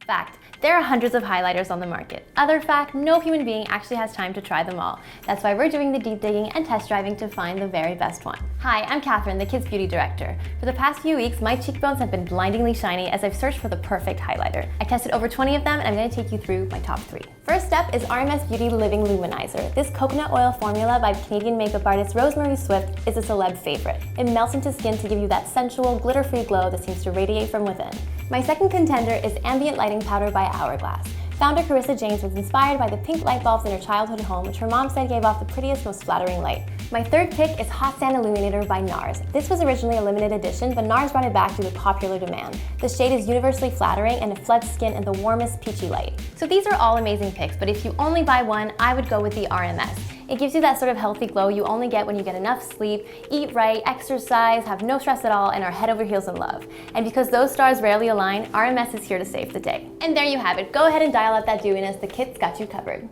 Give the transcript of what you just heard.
Fact: there are hundreds of highlighters on the market. Other fact: no human being actually has time to try them all. That's why we're doing the deep digging and test driving to find the very best one. Hi, I'm Catherine, the Kids Beauty Director. For the past few weeks, my cheekbones have been blindingly shiny as I've searched for the perfect highlighter. I tested over 20 of them and I'm going to take you through my top 3. First step is RMS Beauty Living Luminizer. This coconut oil formula by Canadian makeup artist Rosemary Swift is a celeb favorite. It melts into skin to give you that sensual, glitter-free glow that seems to radiate from within. My second contender is Ambient Lighting Powder by Hourglass. Founder Carissa James was inspired by the pink light bulbs in her childhood home, which her mom said gave off the prettiest, most flattering light. My third pick is Hot Sand Illuminator by NARS. This was originally a limited edition, but NARS brought it back due to popular demand. The shade is universally flattering and it floods skin in the warmest peachy light. So these are all amazing picks, but if you only buy one, I would go with the RMS. It gives you that sort of healthy glow you only get when you get enough sleep, eat right, exercise, have no stress at all, and are head over heels in love. And because those stars rarely align, RMS is here to save the day. And there you have it. Go ahead and dial up that dewiness. The kit's got you covered.